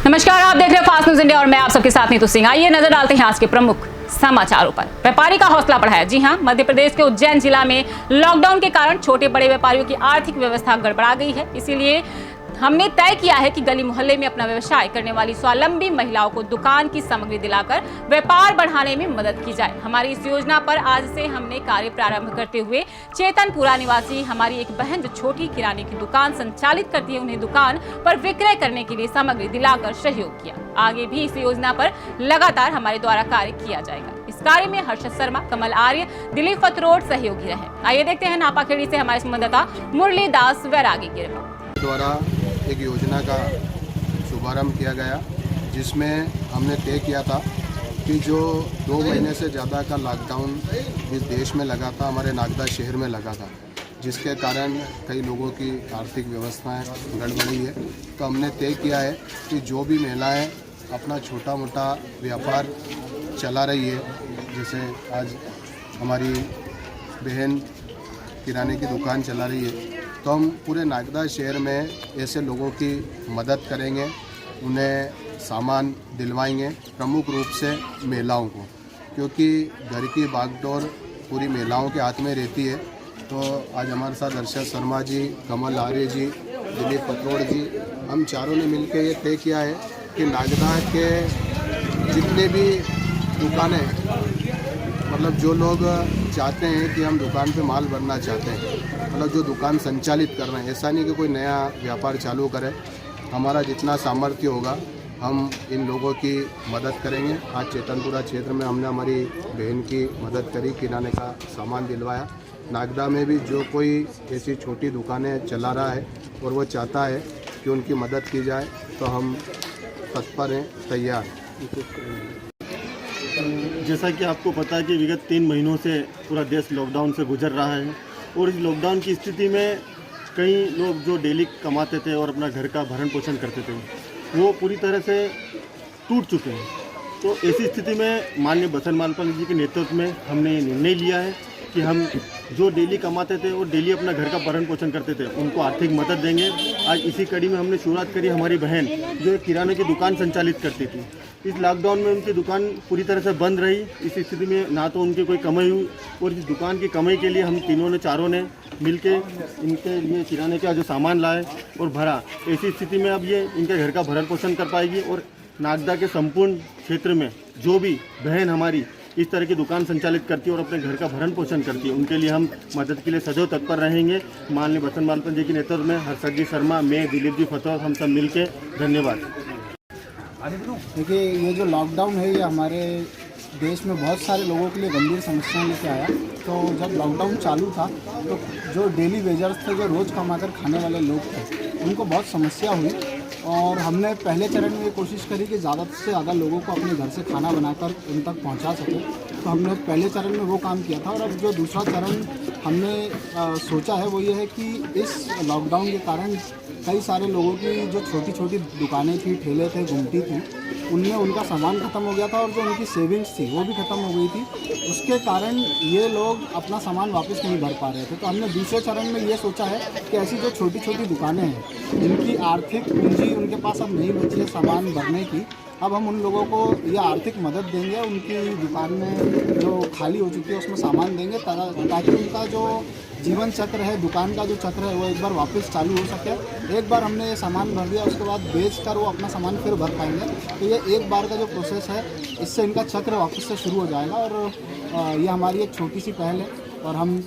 नमस्कार, आप देख रहे हैं फास्ट न्यूज इंडिया और मैं आप सबके साथ नीतू सिंह। आइए नजर डालते हैं आज के प्रमुख समाचारों पर। व्यापारी का हौसला बढ़ा है। जी हां, मध्य प्रदेश के उज्जैन जिला में लॉकडाउन के कारण छोटे बड़े व्यापारियों की आर्थिक व्यवस्था गड़बड़ा गई है। इसीलिए हमने तय किया है कि गली मोहल्ले में अपना व्यवसाय करने वाली स्वावलंबी महिलाओं को दुकान की सामग्री दिलाकर व्यापार बढ़ाने में मदद की जाए। हमारी इस योजना पर आज से हमने कार्य प्रारंभ करते हुए चेतनपुरा निवासी हमारी एक बहन जो छोटी किराने की दुकान संचालित करती है, उन्हें दुकान पर विक्रय करने के लिए सामग्री दिलाकर सहयोग किया। आगे भी इस योजना पर लगातार हमारे द्वारा कार्य किया जाएगा। इस कार्य में हर्षद शर्मा, कमल आर्य, दिलीप फतरोड सहयोगी रहे। आइए देखते हैं नापाखेड़ी से हमारे संवाददाता मुरलीदास वैरागी की रिपोर्ट। द्वारा एक योजना का शुभारंभ किया गया, जिसमें हमने तय किया था कि जो 2 महीने से ज़्यादा का लॉकडाउन इस देश में लगा था, हमारे नागदा शहर में लगा था, जिसके कारण कई लोगों की आर्थिक व्यवस्थाएं गड़बड़ी है। तो हमने तय किया है कि जो भी महिलाएं अपना छोटा मोटा व्यापार चला रही है, जैसे आज हमारी बहन किराने की दुकान चला रही है, तो हम पूरे नागदा शहर में ऐसे लोगों की मदद करेंगे, उन्हें सामान दिलवाएंगे, प्रमुख रूप से महिलाओं को, क्योंकि घर की बागडोर पूरी महिलाओं के हाथ में रहती है। तो आज हमारे साथ हर्षद शर्मा जी, कमल आर्य जी, दिलीप फतरोड जी, हम चारों ने मिलकर ये तय किया है कि नागदा के जितने भी दुकानें, मतलब जो लोग चाहते हैं कि हम दुकान पे माल भरना चाहते हैं, मतलब जो दुकान संचालित कर रहे हैं, ऐसा नहीं कि कोई नया व्यापार चालू करे, हमारा जितना सामर्थ्य होगा हम इन लोगों की मदद करेंगे। आज चेतनपुरा क्षेत्र में हमने हमारी बहन की मदद करी, किराने का सामान दिलवाया। नागदा में भी जो कोई ऐसी छोटी दुकानें चला रहा है और वो चाहता है कि उनकी मदद की जाए, तो हम तत्पर हैं, तैयार हैं। जैसा कि आपको पता है कि विगत 3 महीनों से पूरा देश लॉकडाउन से गुजर रहा है, और इस लॉकडाउन की स्थिति में कई लोग जो डेली कमाते थे और अपना घर का भरण पोषण करते थे, वो पूरी तरह से टूट चुके हैं। तो ऐसी स्थिति में माननीय बसंत मालपाल जी के नेतृत्व में हमने ये निर्णय लिया है कि हम जो डेली कमाते थे और डेली अपना घर का भरण पोषण करते थे, उनको आर्थिक मदद देंगे। आज इसी कड़ी में हमने शुरुआत करी। हमारी बहन जो एक किराने की दुकान संचालित करती थी, इस लॉकडाउन में उनकी दुकान पूरी तरह से बंद रही। इस स्थिति में ना तो उनकी कोई कमाई हुई, और इस दुकान की कमाई के लिए हम तीनों ने, चारों ने मिलके इनके लिए किराने का जो सामान लाए और भरा। ऐसी स्थिति में अब ये इनके घर का भरण पोषण कर पाएगी, और नागदा के संपूर्ण क्षेत्र में जो भी बहन हमारी इस तरह की दुकान संचालित करती है और अपने घर का भरण पोषण करती है, उनके लिए हम मदद के लिए सदैव तत्पर रहेंगे। माननीय बसंत मालपाल जी के नेतृत्व में हर्षद जी शर्मा, मैं, दिलीप जी फतोर, हम सब मिलके धन्यवाद। देखिए, ये जो लॉकडाउन है, ये हमारे देश में बहुत सारे लोगों के लिए गंभीर समस्याएं लेके आया। तो जब लॉकडाउन चालू था, तो जो डेली वेजर्स थे, जो रोज़ कमाकर खाने वाले लोग थे, उनको बहुत समस्या हुई। और हमने पहले चरण में ये कोशिश करी कि ज़्यादा से ज़्यादा लोगों को अपने घर से खाना बनाकर उन तक पहुंचा सके। तो हमने पहले चरण में वो काम किया था। और अब जो दूसरा चरण हमने सोचा है, वो ये है कि इस लॉकडाउन के कारण कई सारे लोगों की जो छोटी छोटी दुकानें थी, ठेले थे, गुमटी थी, उनमें उनका सामान ख़त्म हो गया था, और जो उनकी सेविंग्स थी वो भी ख़त्म हो गई थी। उसके कारण ये लोग अपना सामान वापस नहीं भर पा रहे थे। तो हमने दूसरे चरण में ये सोचा है कि ऐसी जो छोटी छोटी दुकानें हैं, जिनकी आर्थिक पूंजी उनके पास अब नहीं बची है सामान भरने की, अब हम उन लोगों को यह आर्थिक मदद देंगे। उनकी दुकान में जो खाली हो चुकी है उसमें सामान देंगे, ताकि उनका जो जीवन चक्र है, दुकान का जो चक्र है, वो एक बार वापस चालू हो सके। एक बार हमने ये सामान भर दिया, उसके बाद बेचकर वो अपना सामान फिर भर पाएंगे। तो ये एक बार का जो प्रोसेस है, इससे इनका चक्र वापस से शुरू हो जाएगा। और ये हमारी एक छोटी सी पहल है, और हम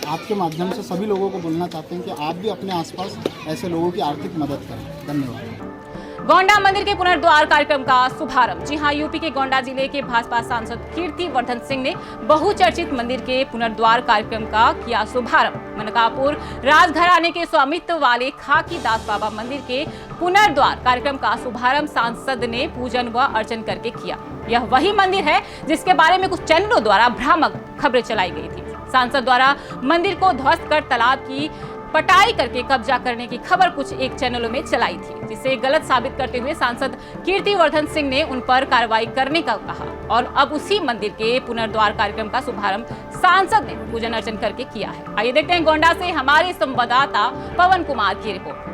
आपके माध्यम से सभी लोगों को बोलना चाहते हैं कि आप भी अपने आसपास ऐसे लोगों की आर्थिक मदद करें। धन्यवाद। गोंडा मंदिर के पुनर्द्वार कार्यक्रम का शुभारंभ। जी हां, यूपी के गोंडा जिले के भाजपा सांसद कीर्ति वर्धन सिंह ने बहुचर्चित मंदिर के पुनर्द्वार कार्यक्रम का किया शुभारंभ। मनकापुर राजघराने के स्वामित्व वाले खाकी दास बाबा मंदिर के पुनर्द्वार कार्यक्रम का शुभारंभ सांसद ने पूजन व अर्चन करके किया। यह वही मंदिर है जिसके बारे में कुछ चैनलों द्वारा भ्रामक खबरें चलाई गई थी। सांसद द्वारा मंदिर को ध्वस्त कर तालाब की पटाई करके कब्जा करने की खबर कुछ एक चैनलों में चलाई थी, जिसे गलत साबित करते हुए सांसद कीर्ति वर्धन सिंह ने उन पर कार्रवाई करने का कहा। और अब उसी मंदिर के पुनर्द्वार कार्यक्रम का शुभारंभ सांसद ने पूजन अर्चन करके किया है। आइए देखते हैं गोंडा से हमारे संवाददाता पवन कुमार की रिपोर्ट।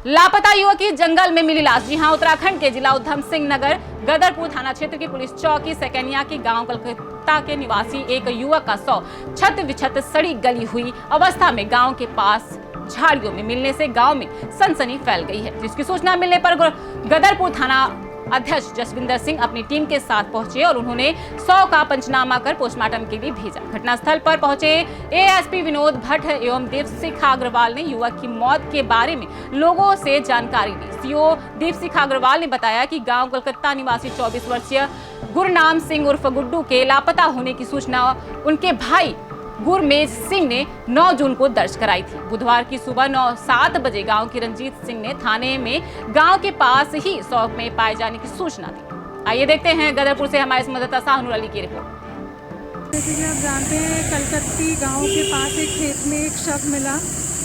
लापता युवक की जंगल में मिली लाश। जी हां, उत्तराखंड के जिला उधम सिंह नगर गदरपुर थाना क्षेत्र की पुलिस चौकी सेकनिया के गांव कलकत्ता के निवासी एक युवक का शव छत विछत सड़ी गली हुई अवस्था में गांव के पास झाड़ियों में मिलने से गांव में सनसनी फैल गई है। जिसकी सूचना मिलने पर गदरपुर थाना अध्यक्ष जसविंदर सिंह अपनी टीम के साथ पहुंचे और उन्होंने शव का पंचनामा कर पोस्टमार्टम के लिए भेजा। घटनास्थल पर पहुंचे एएसपी विनोद भट्ट एवं दीपशिखा अग्रवाल ने युवक की मौत के बारे में लोगों से जानकारी ली। सीओ दीपशिखा अग्रवाल ने बताया कि गांव कलकत्ता निवासी 24 वर्षीय गुरनाम सिंह उर्फ गुड्डू के लापता होने की सूचना उनके भाई गुरमेज सिंह ने 9 जून को दर्ज कराई थी। बुधवार की सुबह 9-7 बजे गांव की रंजीत सिंह ने थाने में गांव के पास ही शव में पाए जाने की सूचना दी। आइए देखते हैं गदरपुर से हमारे संवाददाता शाहनुर अली की रिपोर्ट। जैसे कि आप जानते हैं, कलकत्ती गांव के पास एक खेत में एक शव मिला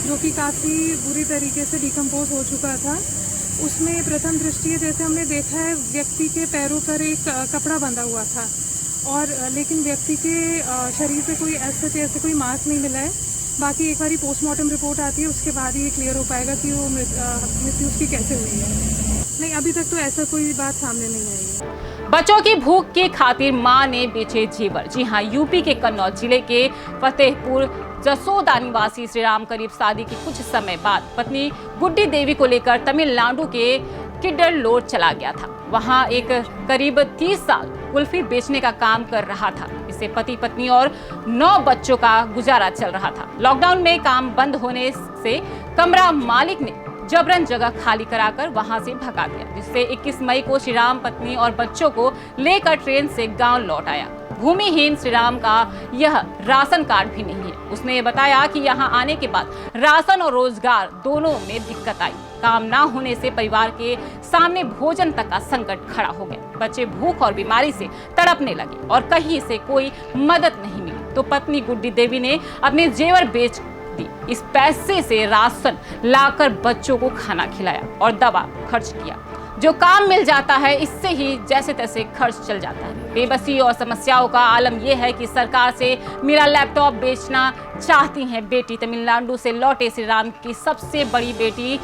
जो कि काफ़ी बुरी तरीके से डिकम्पोज हो चुका था। उसमें प्रथम दृष्टि जैसे हमने देखा है, व्यक्ति के पैरों पर एक कपड़ा बंधा हुआ था और लेकिन व्यक्ति के शरीर पे कोई ऐसे कोई मार्क नहीं मिला है। बाकी एक बारी पोस्टमार्टम रिपोर्ट आती है, उसके बाद ही ये क्लियर हो पाएगा कि वो मृत्यु उसकी कैसे हुई है। नहीं, अभी तक तो ऐसा कोई बात सामने नहीं आई है। बच्चों की भूख की खातिर मां ने बेचे जेवर। जी हां, यूपी के कन्नौज जिले के फतेहपुर जसोदा निवासी श्रीराम करीब शादी के कुछ समय बाद पत्नी गुड्डी देवी को लेकर तमिलनाडु के किड्डलोर चला गया था। वहां एक करीब 30 साल कुल्फी बेचने का काम कर रहा था। इससे पति पत्नी और 9 बच्चों का गुजारा चल रहा था। लॉकडाउन में काम बंद होने से कमरा मालिक ने जबरन जगह खाली कराकर वहां से भगा दिया, जिससे 21 मई को श्रीराम पत्नी और बच्चों को लेकर ट्रेन से गांव लौट आया। भूमिहीन श्रीराम का यह राशन कार्ड भी नहीं है। उसने बताया कि यहाँ आने के बाद राशन और रोजगार दोनों में दिक्कत आई। काम ना होने से परिवार के सामने भोजन तक का संकट खड़ा हो गया। बच्चे भूख और बीमारी से तड़पने लगे और कहीं से कोई मदद नहीं मिली तो पत्नी गुड्डी देवी ने अपने जेवर बेच दी। इस पैसे से राशन लाकर बच्चों को खाना खिलाया और दवा खर्च किया। जो काम मिल जाता है इससे ही जैसे तैसे खर्च चल जाता है। बेबसी और समस्याओं का आलम यह है कि सरकार से मेरा लैपटॉप बेचना चाहती हैं बेटी। तमिलनाडु से लौटे श्रीराम की सबसे बड़ी बेटी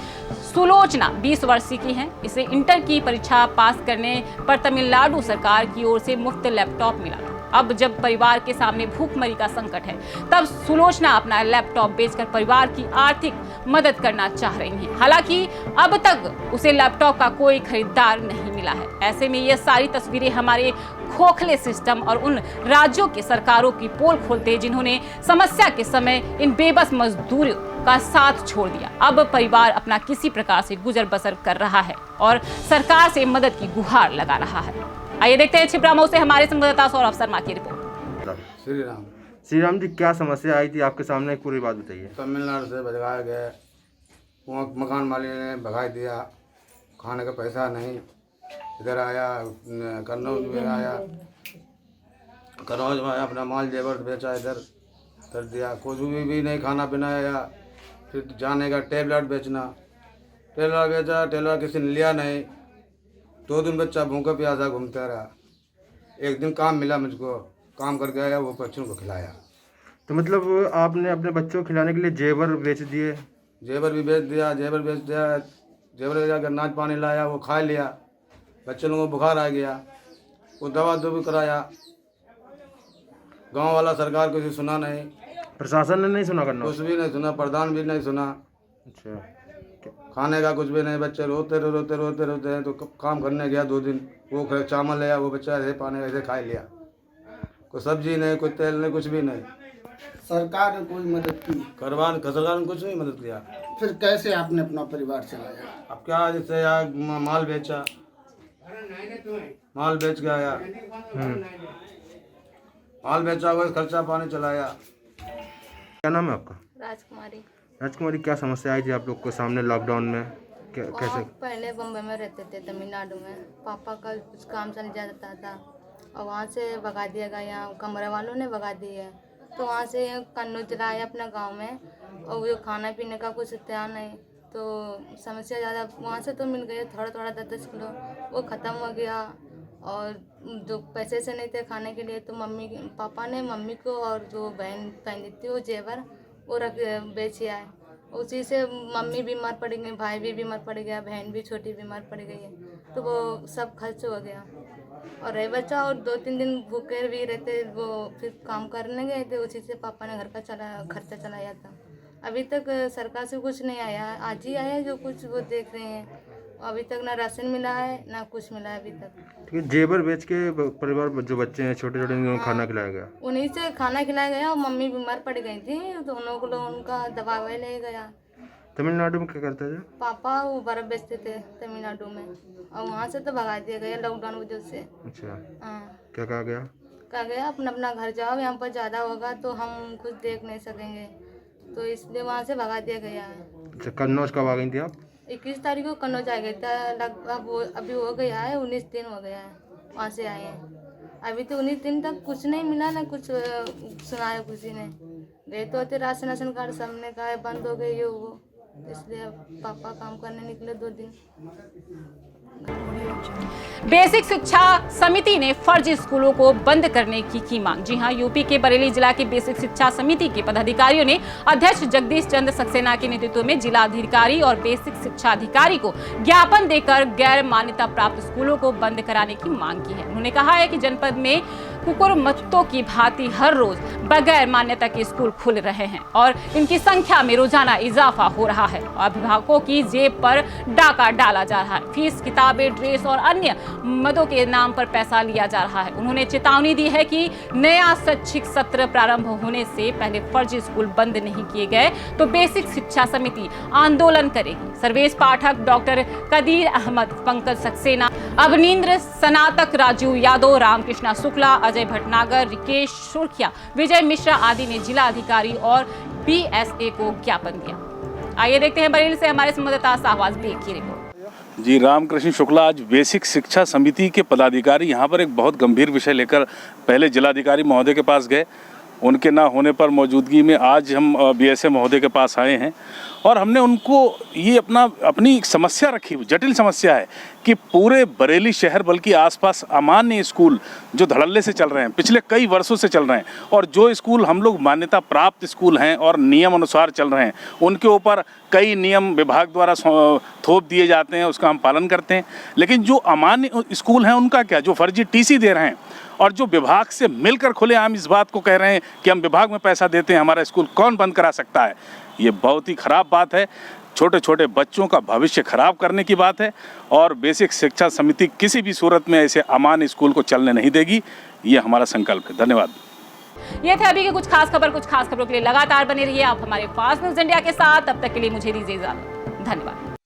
सुलोचना 20 वर्षीय की है। इसे इंटर की परीक्षा पास करने पर तमिलनाडु सरकार की ओर से मुफ्त लैपटॉप मिला था। अब जब परिवार के सामने भूखमरी का संकट है तब सुलोचना अपना लैपटॉप बेचकर परिवार की आर्थिक मदद करना चाह रही हैं। हालांकि अब तक उसे लैपटॉप का कोई खरीदार नहीं मिला है। ऐसे में ये सारी तस्वीरें हमारे खोखले सिस्टम और उन राज्यों की सरकारों की पोल खोलते हैं जिन्होंने समस्या के समय इन बेबस मजदूरों का साथ छोड़ दिया। अब परिवार अपना किसी प्रकार से गुजर बसर कर रहा है और सरकार से मदद की गुहार लगा रहा है। आइए देखते हैं छिबरामऊ से हमारे संवाददाता सौरभ शर्मा की रिपोर्ट। श्रीराम जी, क्या समस्या आई थी आपके सामने, पूरी बात बताइए। तमिलनाडु से भगाए गए, वहाँ मकान मालिक ने भगा दिया, खाने का पैसा नहीं। इधर आया, कन्नौज में आया, कन्नौज में अपना माल जेवर बेचा, इधर कर दिया। कुछ भी नहीं खाना पीना आया। फिर जाने का टेबलेट बेचना, टेबलेट बेचा, टेबलेट किसी ने लिया नहीं। 2 दिन बच्चा भूखा प्यासा घूमता रहा। एक दिन काम मिला मुझको, काम करके आया, वो बच्चों को खिलाया। तो मतलब आपने अपने बच्चों को खिलाने के लिए जेवर बेच दिए? जेवर भी बेच दिया, जेवर बेच दिया। जेवर ले जाकर नाच पानी लाया, वो खा लिया। बच्चे लोगों को बुखार आ गया, वो दवा भी कराया। गांव वाला सरकार कुछ सुना नहीं, प्रशासन ने नहीं सुना करना? कुछ भी नहीं सुना, प्रधान भी नहीं सुना। अच्छा, खाने का कुछ भी नहीं। बच्चे रोते हैं। तो काम करने गया 2 दिन, वो चावल लिया, वो बच्चा ऐसे पानी ऐसे खा लिया। कोई सब्जी नहीं, कोई तेल नहीं, कुछ भी नहीं। सरकार ने कोई मदद की? सरकार ने कुछ नहीं मदद किया। फिर कैसे आपने अपना परिवार चलाया? अब क्या, जैसे यार माल बेचा, माल बेच के आया, माल बेचा हुआ, खर्चा पानी चलाया। क्या नाम है आपका? राजकुमारी। राजकुमारी, क्या समस्या आई थी आप लोग को सामने लॉकडाउन में? कैसे? पहले बम्बई में रहते थे, तमिलनाडु में। पापा का कुछ काम चल जाता था और वहाँ से भगा दिया गया। यहाँ कमरे वालों ने भगा दिया, तो वहाँ से कन्नौज लाया अपना गांव में। और वो खाना पीने का कुछ तैयार नहीं, तो समस्या ज़्यादा। वहाँ से तो मिल गए थोड़ा 10 किलो, वो ख़त्म हो गया। और जो पैसे से नहीं थे खाने के लिए, तो पापा ने मम्मी को और जो बहन पहनी थी वो जेवर वो बेच आए। उसी से मम्मी बीमार पड़ गई, भाई भी बीमार पड़ गया, बहन भी छोटी बीमार पड़ गई है, तो वो सब खर्च हो गया। और रहे बच्चा, और 2-3 दिन भूखे भी रहते, वो फिर काम करने गए थे, उसी से पापा ने घर का खर्चा चलाया था। अभी तक सरकार से कुछ नहीं आया, आज ही आया जो कुछ वो देख रहे हैं। अभी तक ना राशन मिला है ना कुछ मिला है अभी तक। ठीक है, जेवर बेच के परिवार जो बच्चे हैं छोटे छोटे उनको खाना खिलाया गया? उन्हीं से खाना खिलाया गया, और मम्मी बीमार पड़ गई थी तो उन लोगों को उनका दवा ले गया। तमिलनाडु में क्या करते थे? पापा वो बर्फ बेचते थे तमिलनाडु में, और वहाँ से तो भगा दिया गया लॉकडाउन वजह से। अच्छा, हाँ, क्या कहा गया? कहा गया अपना अपना घर जाओ, यहाँ पर ज़्यादा होगा तो हम कुछ देख नहीं सकेंगे, तो इसलिए वहाँ से भगा दिया गया है। अच्छा, कन्नौज कब आ गई थी आप? 21 तारीख को कन्नौज आ गया था, लगभग अभी हो गया है 19 दिन हो गया है वहाँ से आए हैं। अभी तो 19 दिन तक कुछ नहीं मिला ना कुछ सुनाया किसी ने। गए तो होते राशन कार्ड, सबने कहा बंद हो गई वो, इसलिए पापा काम करने निकले 2 दिन। बेसिक शिक्षा समिति ने फर्जी स्कूलों को बंद करने की मांग। जी हां, यूपी के बरेली जिला के बेसिक शिक्षा समिति के पदाधिकारियों ने अध्यक्ष जगदीश चंद्र सक्सेना के नेतृत्व में जिला अधिकारी और बेसिक शिक्षा अधिकारी को ज्ञापन देकर गैर मान्यता प्राप्त स्कूलों को बंद कराने की मांग की है। उन्होंने कहा है कि जनपद में कुकुरमुत्तों की भांति हर रोज बगैर मान्यता के स्कूल खुल रहे हैं और इनकी संख्या में रोजाना इजाफा हो रहा है। अभिभावकों की जेब पर डाका डाला जा रहा है, फीस, किताबें, ड्रेस और अन्य मदों के नाम पर पैसा लिया जा रहा है। उन्होंने चेतावनी दी है कि नया शैक्षिक सत्र प्रारंभ होने से पहले फर्जी स्कूल बंद नहीं किए गए तो बेसिक शिक्षा समिति आंदोलन करेगी। सर्वेश पाठक, डॉक्टर कदीर अहमद, पंकज सक्सेना, अवनींद्र स्नातक, राजू यादव, रामकृष्णा शुक्ला, अजय भटनागर, रिकेश सुरखिया, विजय मिश्रा आदि ने जिला अधिकारी और बीएसए को ज्ञापन दिया। आइए देखते हैं बरेली से हमारे संवाददाता शाहबाज बेग की रिपोर्ट। जी, रामकृष्ण शुक्ला आज बेसिक शिक्षा समिति के पदाधिकारी यहाँ पर एक बहुत गंभीर विषय लेकर पहले जिलाधिकारी महोदय के पास गए। उनके ना होने पर मौजूदगी में आज हम बीएसए महोदय के पास आए हैं और हमने उनको ये अपनी एक समस्या रखी, जटिल समस्या है कि पूरे बरेली शहर बल्कि आसपास अमान्य स्कूल जो धड़ल्ले से चल रहे हैं, पिछले कई वर्षों से चल रहे हैं, और जो स्कूल हम लोग मान्यता प्राप्त स्कूल हैं और नियम अनुसार चल रहे हैं, उनके ऊपर कई नियम विभाग द्वारा थोप दिए जाते हैं, उसका हम पालन करते हैं। लेकिन जो अमान्य स्कूल हैं उनका क्या, जो फर्जी टीसी दे रहे हैं और जो विभाग से मिलकर खुलेआम इस बात को कह रहे हैं कि हम विभाग में पैसा देते हैं, हमारा स्कूल कौन बंद करा सकता है, ये बहुत ही खराब बात है। छोटे छोटे बच्चों का भविष्य खराब करने की बात है और बेसिक शिक्षा समिति किसी भी सूरत में ऐसे अमान्य स्कूल को चलने नहीं देगी, ये हमारा संकल्प है। धन्यवाद। ये थे अभी के कुछ खास खबरों के लिए लगातार बने रहिए आप हमारे फास्ट न्यूज इंडिया के साथ। तब तक के लिए मुझे दीजिए इजाजत। धन्यवाद।